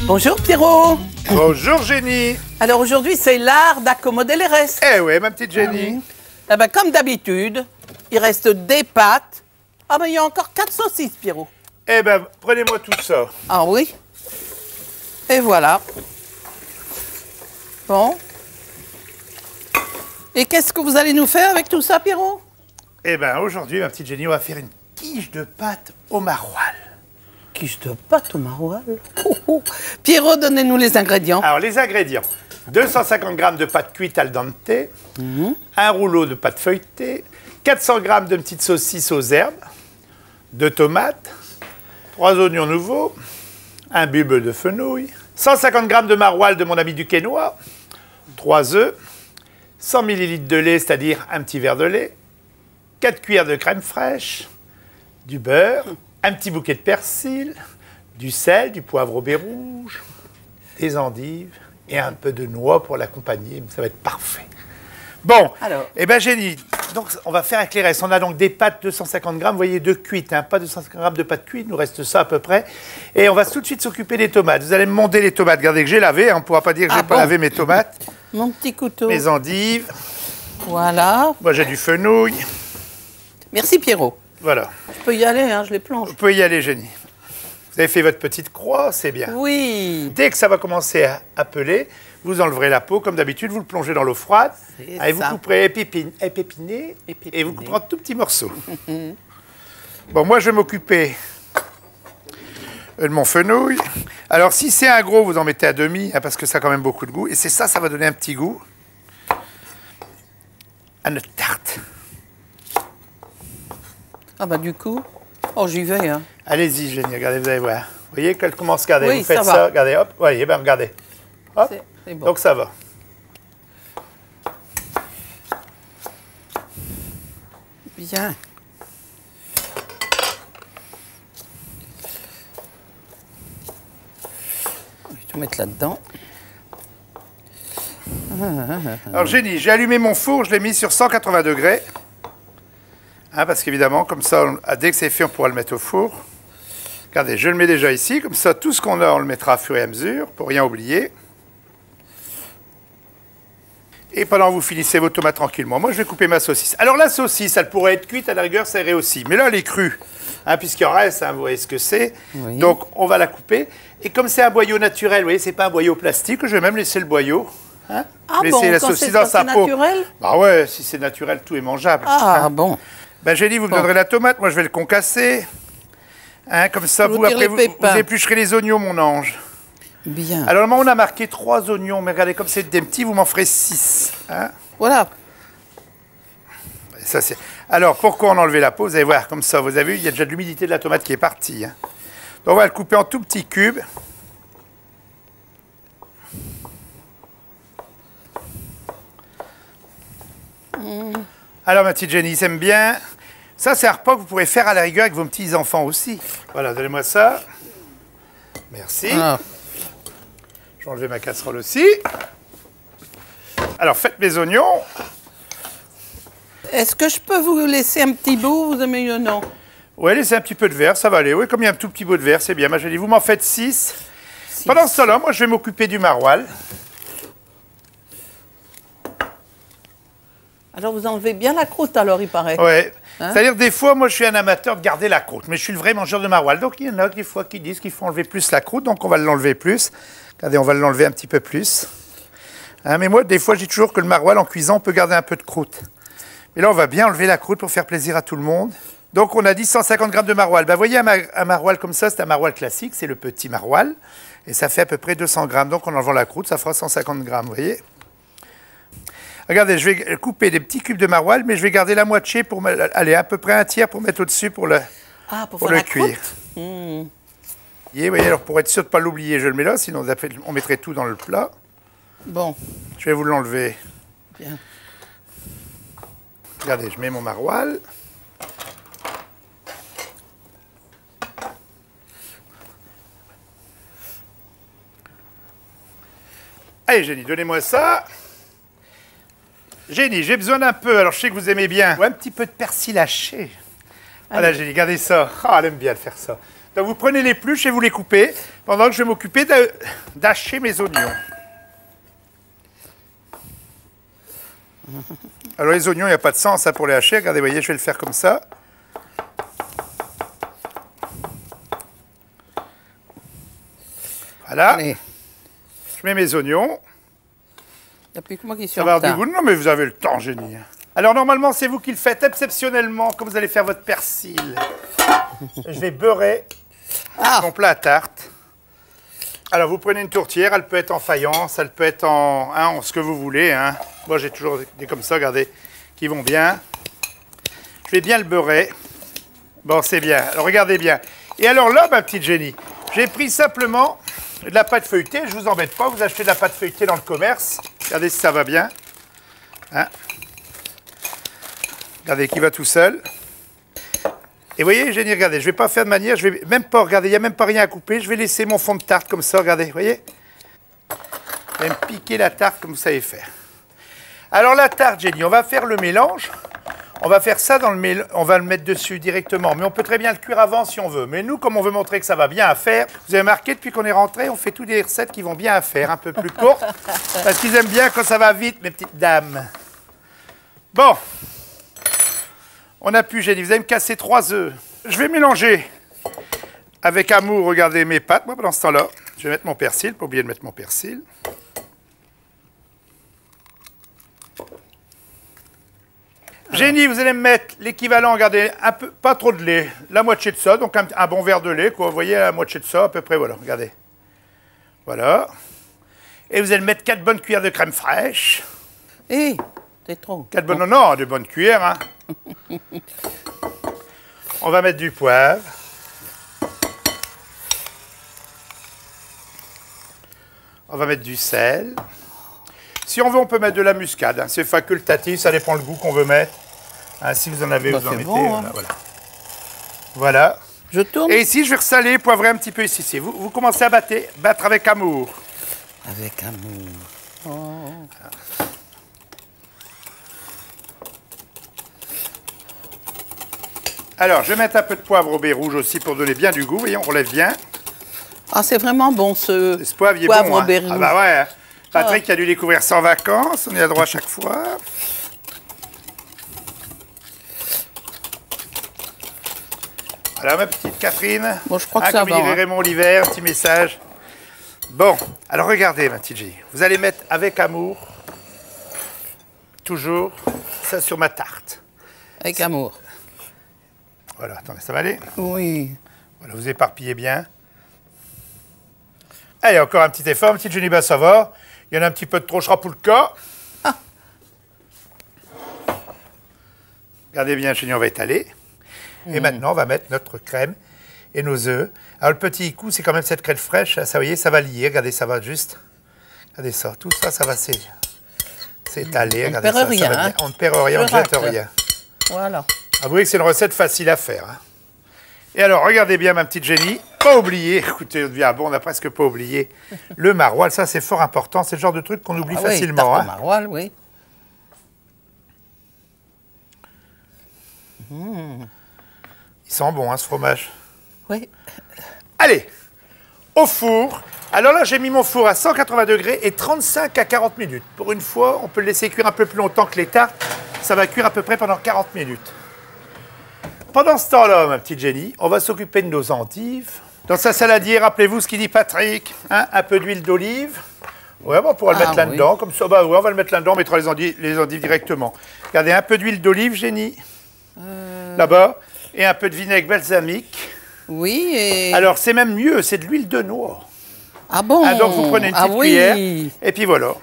Bonjour Pierrot. Bonjour Jenny. Alors aujourd'hui, c'est l'art d'accommoder les restes. Eh ouais, ma petite Jenny. Eh ben, comme d'habitude, il reste des pâtes. Ah ben il y a encore 4 saucisses, Pierrot. Eh ben, prenez-moi tout ça. Ah oui. Et voilà. Bon. Et qu'est-ce que vous allez nous faire avec tout ça, Pierrot? Eh ben, aujourd'hui, ma petite Jenny, on va faire une quiche de pâte au maroilles. Quiche de pâte au maroilles. Oh, oh. Pierrot, donnez-nous les ingrédients. Alors, les ingrédients. 250 g de pâte cuite al dente, un rouleau de pâte feuilletée, 400 g de petites saucisses aux herbes, 2 tomates, 3 oignons nouveaux, un bulbe de fenouil, 150 g de maroilles de mon ami du Quénois, 3 œufs, 100 ml de lait, c'est-à-dire un petit verre de lait, 4 cuillères de crème fraîche, du beurre, un petit bouquet de persil, du sel, du poivre au baie rouge, des endives et un peu de noix pour l'accompagner. Ça va être parfait. Bon, alors. Eh bien Jenny, donc on va faire avec les restes. On a donc des pâtes 250 g, vous voyez, de cuites, hein, pas 250 g de pâtes cuites, il nous reste ça à peu près. Et on va tout de suite s'occuper des tomates. Vous allez me monter les tomates. Regardez que j'ai lavé, hein, on ne pourra pas dire que j'ai pas lavé mes tomates. Mon petit couteau. Mes endives. Voilà. Moi j'ai du fenouil. Merci Pierrot. Voilà. Je peux y aller, hein, je les plonge. Vous pouvez y aller, Jenny. Vous avez fait votre petite croix, c'est bien. Oui. Dès que ça va commencer à peler, vous enleverez la peau, comme d'habitude, vous le plongez dans l'eau froide. Et vous couperez épiné, et vous couperez en tout petits morceaux. Bon, moi, je vais m'occuper de mon fenouil. Alors, si c'est un gros, vous en mettez à demi, hein, parce que ça a quand même beaucoup de goût. Et c'est ça, ça va donner un petit goût à notre tarte. Ah bah du coup, oh j'y vais, hein. Allez-y, Jenny, regardez, vous allez voir. Vous voyez qu'elle commence, regardez, Oui, vous faites ça ça, va. regardez, hop, voyez, ben regardez. Hop, C'est bon. donc ça va. Bien. Je vais tout mettre là-dedans. Alors Jenny, j'ai allumé mon four, je l'ai mis sur 180 degrés. Hein, parce qu'évidemment, comme ça, dès que c'est fait, on pourra le mettre au four. Regardez, je le mets déjà ici. Comme ça, tout ce qu'on a, on le mettra au fur et à mesure, pour rien oublier. Et pendant que vous finissez vos tomates tranquillement, moi, je vais couper ma saucisse. Alors la saucisse, elle pourrait être cuite, à la rigueur, ça irait aussi. Mais là, elle est crue, hein, puisqu'il en reste, hein, vous voyez ce que c'est. Oui. Donc, on va la couper. Et comme c'est un boyau naturel, vous voyez, c'est pas un boyau plastique, je vais même laisser le boyau. Hein, Ah laisser bon, la quand saucisse c'est dans sa peau. naturel? Bah ouais, si c'est naturel, tout est mangeable. Ah hein. bon. Ben, j'ai dit, vous me donnerez la tomate, moi je vais le concasser. Hein, comme ça, Vous vous, tirez après, les vous pépins. éplucherez les oignons, mon ange. Bien. Alors, normalement, on a marqué 3 oignons, mais regardez, comme c'est des petits, vous m'en ferez 6. Hein. Voilà. Et ça, c'est... Alors, pourquoi on a enlevé la peau? Vous allez voir, comme ça, vous avez vu, il y a déjà de l'humidité de la tomate qui est partie. Hein. Donc, on va le couper en tout petits cubes. Alors, ma petite Jenny, ça aime bien. Ça, c'est un repas que vous pourrez faire à la rigueur avec vos petits-enfants aussi. Voilà, donnez-moi ça. Merci. Ah. Je vais enlever ma casserole aussi. Alors, faites mes oignons. Est-ce que je peux vous laisser un petit bout? Vous aimez mieux non? Oui, laissez un petit peu de verre, ça va aller. Oui, comme il y a un tout petit bout de verre, c'est bien. Moi, je dis, vous m'en faites 6. Pendant ce temps-là, moi, je vais m'occuper du maroilles. Alors vous enlevez bien la croûte alors, il paraît. Ouais. Hein? C'est-à-dire, des fois, moi, je suis un amateur de garder la croûte, mais je suis le vrai mangeur de maroilles. Donc, il y en a des fois qui disent qu'il faut enlever plus la croûte, donc on va l'enlever plus. Regardez, on va l'enlever un petit peu plus. Hein, mais moi, des fois, je dis toujours que le maroilles, en cuisant, on peut garder un peu de croûte. Mais là, on va bien enlever la croûte pour faire plaisir à tout le monde. Donc, on a dit 150 g de maroilles. Ben, vous voyez, un maroilles comme ça, c'est un maroilles classique, c'est le petit maroilles. Et ça fait à peu près 200 g. Donc, en enlevant la croûte, ça fera 150 g, vous voyez. Regardez, je vais couper des petits cubes de maroilles, mais je vais garder la moitié pour aller à peu près un tiers pour mettre au-dessus pour le, Ah, pour faire le la cuire. croûte. Vous voyez, alors pour être sûr de ne pas l'oublier, je le mets là, sinon on mettrait tout dans le plat. Bon, Je vais vous l'enlever. bien. Regardez, je mets mon maroilles. Allez, Jenny, donnez-moi ça. Jenny, j'ai besoin d'un peu, alors je sais que vous aimez bien. Ouais, un petit peu de persil haché. Voilà, Jenny, regardez ça. Ah, elle aime bien faire ça. Donc vous prenez l'épluche et vous les coupez, pendant que je vais m'occuper d'hacher mes oignons. Alors les oignons, il n'y a pas de sens pour les hacher. Regardez, vous voyez, je vais le faire comme ça. Voilà. Allez. Je mets mes oignons. Il n'y a plus que moi qui suis Ça en va avoir du retard. goût. Non, mais vous avez le temps, génie. Alors normalement, c'est vous qui le faites exceptionnellement, comme vous allez faire votre persil. Je vais beurrer mon plat à tarte. Alors vous prenez une tourtière, elle peut être en faïence, elle peut être en ce que vous voulez. Hein. Moi j'ai toujours des comme ça, regardez, qui vont bien. Je vais bien le beurrer. Bon, c'est bien. Alors regardez bien. Et alors là, ma petite génie, j'ai pris simplement de la pâte feuilletée. Je vous embête pas, vous achetez de la pâte feuilletée dans le commerce. Regardez si ça va bien. Hein. Regardez qui va tout seul. Et vous voyez, génie, regardez, je ne vais pas faire de manière, je vais même pas, regardez, il n'y a même pas rien à couper. Je vais laisser mon fond de tarte comme ça, regardez, vous voyez. Je vais me piquer la tarte comme vous savez faire. Alors la tarte, génie, on va faire le mélange. On va faire ça dans le mélange, on va le mettre dessus directement. Mais on peut très bien le cuire avant si on veut. Mais nous, comme on veut montrer que ça va bien à faire, vous avez remarqué, depuis qu'on est rentré, on fait toutes des recettes qui vont bien à faire, un peu plus courtes. Parce qu'ils aiment bien quand ça va vite, mes petites dames. Bon. On a pu, génie, vous allez me casser 3 œufs. Je vais mélanger avec amour, regardez mes pâtes. Moi, pendant ce temps-là, je vais mettre mon persil, pas oublier de mettre mon persil. Génie, vous allez me mettre l'équivalent, regardez, un peu, pas trop de lait, la moitié de ça, donc un bon verre de lait, quoi. Vous voyez, la moitié de ça, à peu près, voilà, regardez. Voilà. Et vous allez me mettre 4 bonnes cuillères de crème fraîche. Hé, c'est trop. 4 bonnes, non, de bonnes cuillères, hein. On va mettre du poivre. On va mettre du sel. Si on veut, on peut mettre de la muscade. Hein. C'est facultatif, ça dépend le goût qu'on veut mettre. Hein, si vous en avez, vous en mettez. Bon, voilà, voilà. Voilà. Je tourne. Et ici, je vais ressaler, poivrer un petit peu ici. Vous commencez à battre avec amour. Avec amour. Oh. Alors, je vais mettre un peu de poivre au baie rouge aussi pour donner bien du goût. Voyez, on relève bien. Ah, c'est vraiment bon ce poivre, il est poivre bon, au hein. baie rouge. Ah bah ouais. Hein. Patrick a dû découvrir ça en vacances. On y a droit chaque fois. Voilà, ma petite Catherine. Bon, je crois que ça comme va, dirait hein. Raymond Oliver, un petit message. Bon, alors regardez, ma petite G. Vous allez mettre avec amour, toujours, ça sur ma tarte. Avec amour. Voilà, attendez, ça va aller? Oui. Voilà, vous éparpillez bien. Allez, encore un petit effort, petite Jenny, ça va. Il y en a un petit peu de trop, je pour le cas. Ah. Regardez bien, Jenny, on va étaler. Et maintenant, on va mettre notre crème et nos œufs. Alors, le petit coup, c'est quand même cette crème fraîche. Ça, vous voyez, ça va lier. Regardez, ça va juste. Regardez ça. Tout ça, ça va s'étaler. On ne Regardez perd ça, rien. ça va bien. Hein. On ne perd rien, on ne jette rien. Voilà. Avouez que c'est une recette facile à faire. Hein. Et alors, regardez bien, ma petite Jenny. Pas oublier, écoutez, on devient bon, on n'a presque pas oublié. Le maroilles, ça, c'est fort important. C'est le genre de truc qu'on oublie facilement. Oui, Hein. maroilles, oui. Il sent bon, hein, ce fromage. Oui. Allez, au four. Alors là, j'ai mis mon four à 180 degrés et 35 à 40 minutes. Pour une fois, on peut le laisser cuire un peu plus longtemps que les tartes. Ça va cuire à peu près pendant 40 minutes. Pendant ce temps-là, ma petite Jenny, on va s'occuper de nos endives. Dans sa saladière, rappelez-vous ce qu'il dit Patrick, hein, un peu d'huile d'olive. Ouais, bon, on pourra le mettre là-dedans, comme ça. Bah ouais, on va le mettre là-dedans, on mettra les endives directement. Regardez, un peu d'huile d'olive, Jenny, là-bas, et un peu de vinaigre balsamique. Oui, et... Alors, c'est même mieux, c'est de l'huile de noix. Ah bon? Ah, donc, vous prenez une petite cuillère, et puis voilà.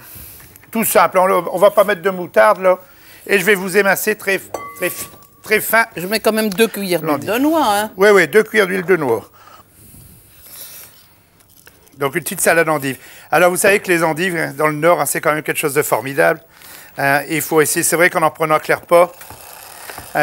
Tout simple, on ne va pas mettre de moutarde, là. Et je vais vous émincer très fin. Je mets quand même 2 cuillères d'huile de noix, hein. Oui, oui, 2 cuillères d'huile de noix. Donc, une petite salade d'endives. Alors, vous savez que les endives, hein, dans le Nord, hein, c'est quand même quelque chose de formidable. Il faut essayer, c'est vrai qu'en prenant que les repas,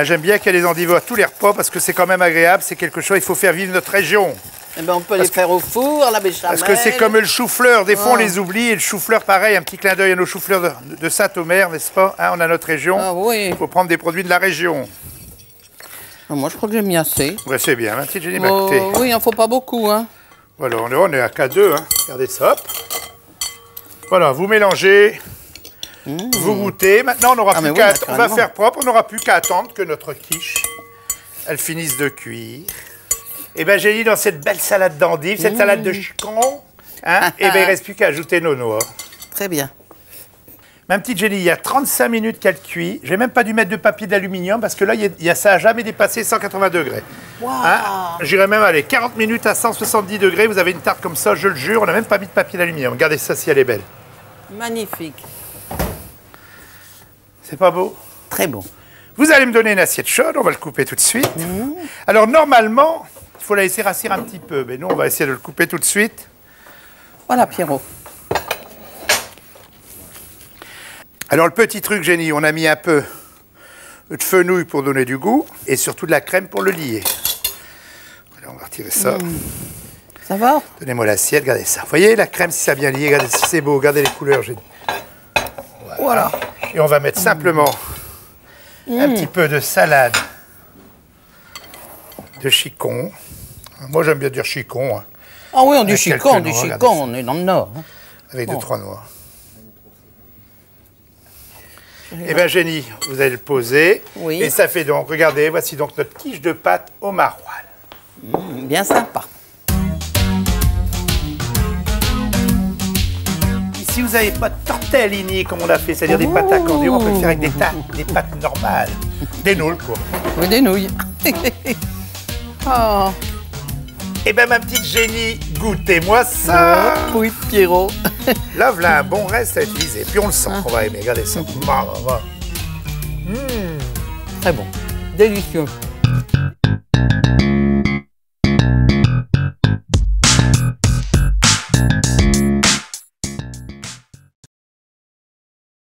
j'aime bien qu'il y ait les endives à tous les repas parce que c'est quand même agréable, c'est quelque chose, il faut faire vivre notre région. Eh ben, on peut les faire au four, à la béchamel. Parce que c'est comme le chou-fleur, des fois on les oublie, et le chou-fleur pareil, un petit clin d'œil à nos chou-fleurs de Saint-Omer, n'est-ce pas? Hein, on a notre région, Ah oui. il faut prendre des produits de la région. Moi, je crois que j'ai mis assez. Ouais, c'est bien, ma petite Jenny. Oh, oui, il n'en faut pas beaucoup. Hein. Voilà, on est à K2. Hein. Regardez ça, hop. Voilà, vous mélangez, vous goûtez. Maintenant, on va faire propre. On n'aura plus qu'à attendre que notre quiche, elle finisse de cuire. Et bien, Jenny, dans cette belle salade d'endives, cette salade de chicon, hein, et ben, il ne reste plus qu'à ajouter nos noix. Très bien. Ma petite Jenny, il y a 35 minutes qu'elle cuit. Je n'ai même pas dû mettre de papier d'aluminium parce que là, ça n'a jamais dépassé 180 degrés. Wow. Hein, j'irais même aller 40 minutes à 170 degrés. Vous avez une tarte comme ça, je le jure. On n'a même pas mis de papier d'aluminium. Regardez ça si elle est belle. Magnifique. C'est pas beau? Très bon. Vous allez me donner une assiette chaude. On va le couper tout de suite. Alors, normalement, il faut la laisser rassir un petit peu. Mais nous, on va essayer de le couper tout de suite. Voilà, Pierrot. Alors, le petit truc, Jenny, on a mis un peu de fenouil pour donner du goût et surtout de la crème pour le lier. Voilà, on va retirer ça. Ça va? Donnez-moi l'assiette, regardez ça. Vous voyez la crème, si ça a bien lié, regardez si c'est beau, regardez les couleurs, Jenny. Voilà. Et on va mettre simplement un petit peu de salade de chicon. Moi, j'aime bien dire chicon. Hein. Ah oui, on dit Avec chicon, quelques noix, on est dans le Nord. Hein. Avec 2-3 noix. Eh bien, Jenny, vous allez le poser. Oui. Et ça fait donc, regardez, voici donc notre quiche de pâte au maroilles. Bien sympa. Si vous n'avez pas de tortellini comme on a fait, c'est-à-dire des pâtes accordées, on peut le faire avec des pâtes normales. Des nouilles, quoi. Oui, des nouilles. Oh. Eh bien, ma petite Jenny, goûtez-moi ça. Oui, Pierrot. Là, voilà un bon reste à utiliser. Puis on le sent qu'on va aimer. Regardez ça. Très bon. Délicieux.